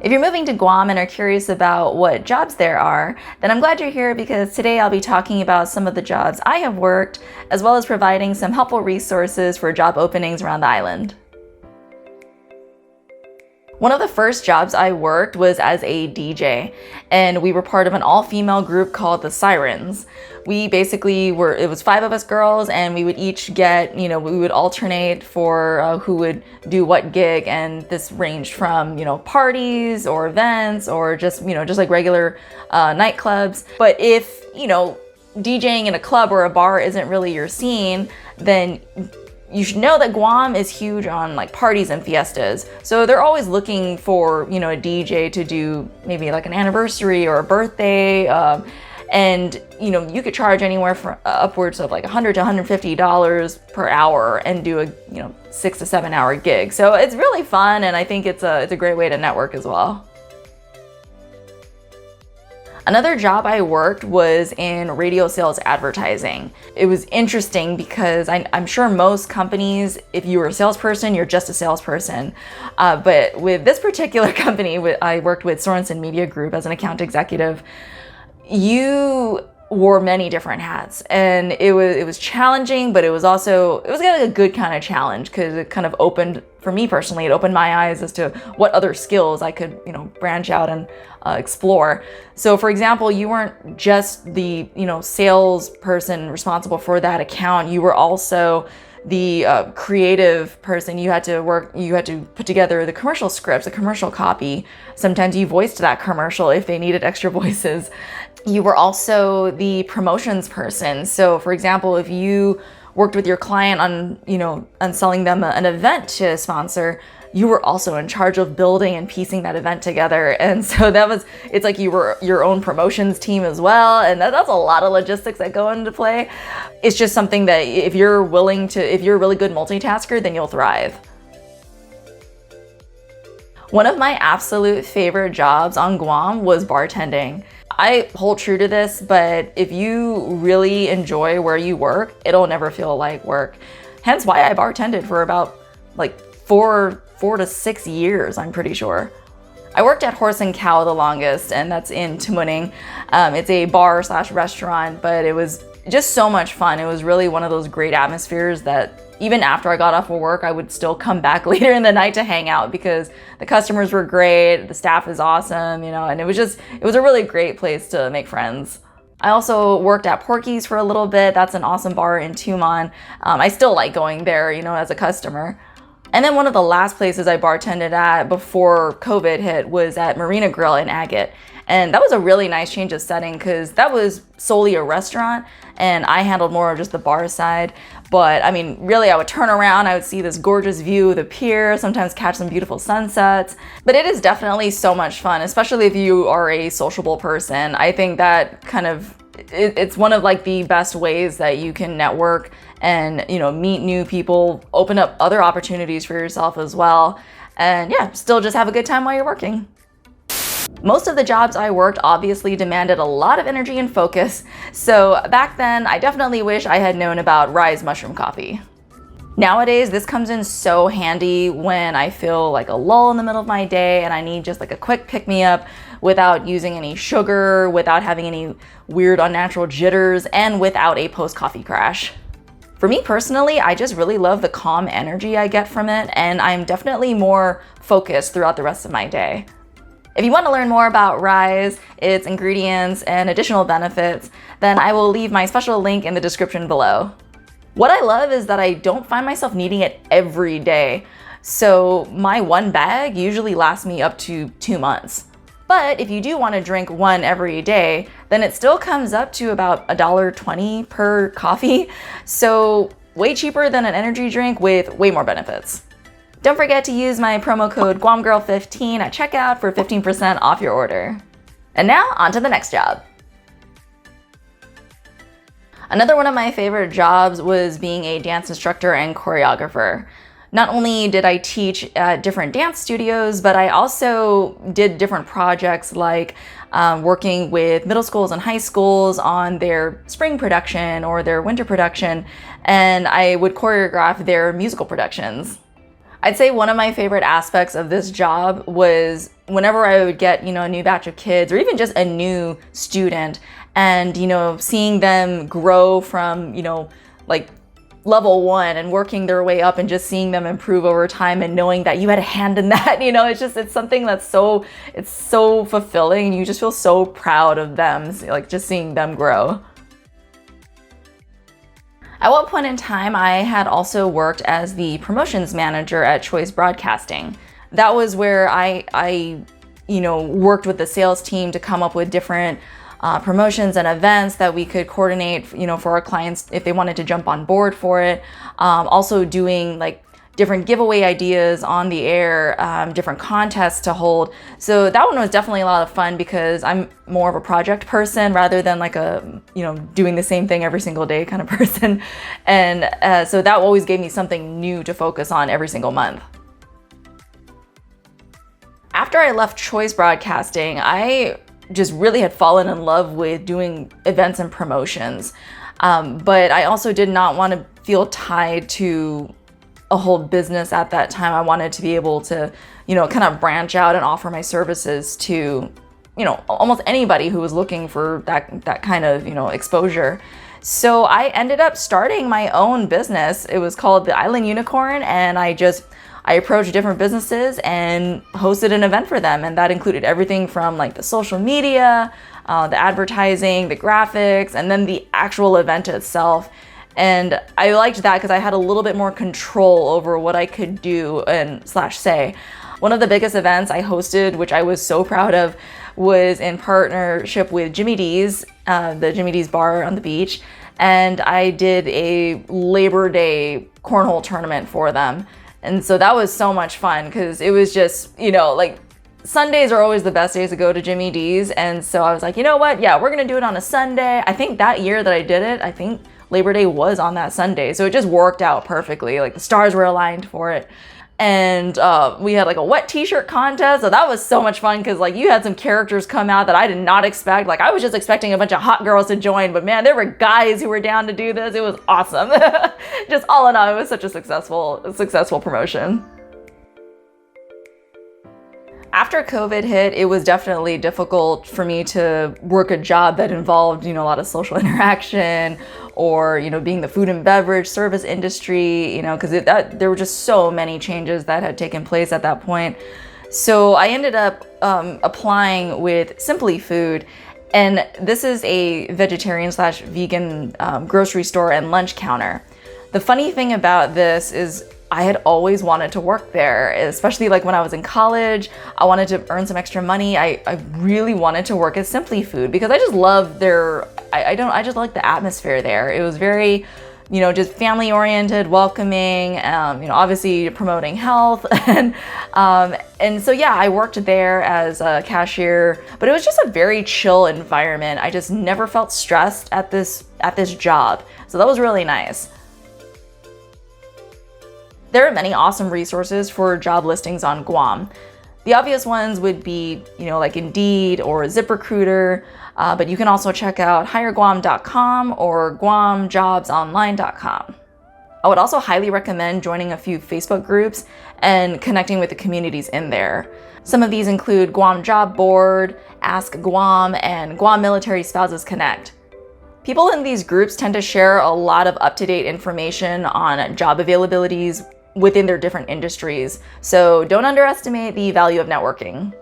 If you're moving to Guam and are curious about what jobs there are, then I'm glad you're here because today I'll be talking about some of the jobs I have worked, as well as providing some helpful resources for job openings around the island. One of the first jobs I worked was as a DJ, and we were part of an all-female group called the Sirens. We basically it was 5 of us girls, and we would each get, we would alternate for who would do what gig, and this ranged from, parties or events or just like regular nightclubs. But if, DJing in a club or a bar isn't really your scene, then you should know that Guam is huge on like parties and fiestas. So they're always looking for, a DJ to do maybe like an anniversary or a birthday. And, you could charge anywhere from upwards of like $100 to $150 per hour and do a, 6 to 7 hour gig. So it's really fun. And I think it's a great way to network as well. Another job I worked was in radio sales advertising. It was interesting because I'm sure most companies, if you were a salesperson, you're just a salesperson. But with this particular company, I worked with Sorensen Media Group as an account executive. You wore many different hats, and it was challenging, but it was kind of a good kind of challenge because it kind of opened, for me personally, it opened my eyes as to what other skills I could branch out and explore. So for example, you weren't just the salesperson responsible for that account, you were also the creative person. You had to put together the commercial scripts, the commercial copy. Sometimes you voiced that commercial if they needed extra voices. You were also the promotions person. So for example, if you worked with your client on selling them an event to sponsor, you were also in charge of building and piecing that event together. And so it's like you were your own promotions team as well. And that's a lot of logistics that go into play. It's just something that if you're a really good multitasker, then you'll thrive. One of my absolute favorite jobs on Guam was bartending. I hold true to this, but if you really enjoy where you work, it'll never feel like work. Hence why I bartended for about like 4 to 6 years, I'm pretty sure. I worked at Horse and Cow the longest, and that's in Tumuning. It's a bar/restaurant, but it was just so much fun. It was really one of those great atmospheres that even after I got off of work, I would still come back later in the night to hang out because the customers were great, the staff is awesome, and it was a really great place to make friends. I also worked at Porky's for a little bit. That's an awesome bar in Tumon. I still like going there, as a customer. And then one of the last places I bartended at before COVID hit was at Marina Grill in Agate. And that was a really nice change of setting because that was solely a restaurant and I handled more of just the bar side. But I mean, really, I would turn around, I would see this gorgeous view of the pier, sometimes catch some beautiful sunsets. But it is definitely so much fun, especially if you are a sociable person. I think that it's one of like the best ways that you can network and meet new people, open up other opportunities for yourself as well, and still just have a good time while you're working. Most of the jobs I worked obviously demanded a lot of energy and focus, so back then I definitely wish I had known about RYZE Mushroom Coffee. Nowadays, this comes in so handy when I feel like a lull in the middle of my day and I need just like a quick pick-me-up without using any sugar, without having any weird unnatural jitters, and without a post-coffee crash. For me personally, I just really love the calm energy I get from it, and I'm definitely more focused throughout the rest of my day. If you want to learn more about RYZE, its ingredients, and additional benefits, then I will leave my special link in the description below. What I love is that I don't find myself needing it every day, so my one bag usually lasts me up to 2 months. But if you do want to drink one every day, then it still comes up to about $1.20 per coffee, so way cheaper than an energy drink with way more benefits. Don't forget to use my promo code GuamGirl15 at checkout for 15% off your order. And now, on to the next job. Another one of my favorite jobs was being a dance instructor and choreographer. Not only did I teach at different dance studios, but I also did different projects like working with middle schools and high schools on their spring production or their winter production, and I would choreograph their musical productions. I'd say one of my favorite aspects of this job was whenever I would get, a new batch of kids or even just a new student and, seeing them grow from, like level 1 and working their way up and just seeing them improve over time and knowing that you had a hand in that, it's something that's so fulfilling and you just feel so proud of them, like just seeing them grow. At one point in time, I had also worked as the promotions manager at Choice Broadcasting. That was where I worked with the sales team to come up with different promotions and events that we could coordinate, for our clients if they wanted to jump on board for it. Also doing like different giveaway ideas on the air, different contests to hold. So that one was definitely a lot of fun because I'm more of a project person rather than like a, doing the same thing every single day kind of person. And so that always gave me something new to focus on every single month. After I left Choice Broadcasting, I just really had fallen in love with doing events and promotions. But I also did not want to feel tied to a whole business at that time. I wanted to be able to, kind of branch out and offer my services to, almost anybody who was looking for that kind of, exposure. So I ended up starting my own business. It was called the Island Unicorn, and I approached different businesses and hosted an event for them. And that included everything from like the social media, the advertising, the graphics, and then the actual event itself. And I liked that because I had a little bit more control over what I could do and say. One of the biggest events I hosted, which I was so proud of, was in partnership with Jimmy D's, the Jimmy D's bar on the beach. And I did a Labor Day cornhole tournament for them. And so that was so much fun because it was just, like Sundays are always the best days to go to Jimmy D's. And so I was like, you know what? Yeah, we're going to do it on a Sunday. I think that year that I did it, I think Labor Day was on that Sunday. So it just worked out perfectly. Like the stars were aligned for it. And we had like a wet t-shirt contest. So that was so much fun because like you had some characters come out that I did not expect. Like I was just expecting a bunch of hot girls to join, but man, there were guys who were down to do this. It was awesome. Just all in all, it was such a successful promotion. After COVID hit, it was definitely difficult for me to work a job that involved, a lot of social interaction or, being the food and beverage service industry, because there were just so many changes that had taken place at that point. So I ended up applying with Simply Food, and this is a vegetarian/vegan grocery store and lunch counter. The funny thing about this is I had always wanted to work there, especially like when I was in college. I wanted to earn some extra money. I really wanted to work at Simply Food because I just love I just like the atmosphere there. It was very, just family oriented, welcoming, obviously promoting health. And so, yeah, I worked there as a cashier, but it was just a very chill environment. I just never felt stressed at this job. So that was really nice. There are many awesome resources for job listings on Guam. The obvious ones would be, like Indeed or ZipRecruiter, but you can also check out hireguam.com or guamjobsonline.com. I would also highly recommend joining a few Facebook groups and connecting with the communities in there. Some of these include Guam Job Board, Ask Guam, and Guam Military Spouses Connect. People in these groups tend to share a lot of up-to-date information on job availabilities within their different industries, so don't underestimate the value of networking.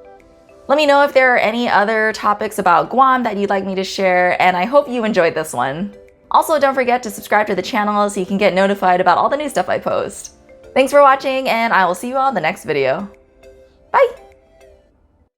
Let me know if there are any other topics about Guam that you'd like me to share, and I hope you enjoyed this one. Also, don't forget to subscribe to the channel so you can get notified about all the new stuff I post. Thanks for watching, and I will see you all in the next video. Bye!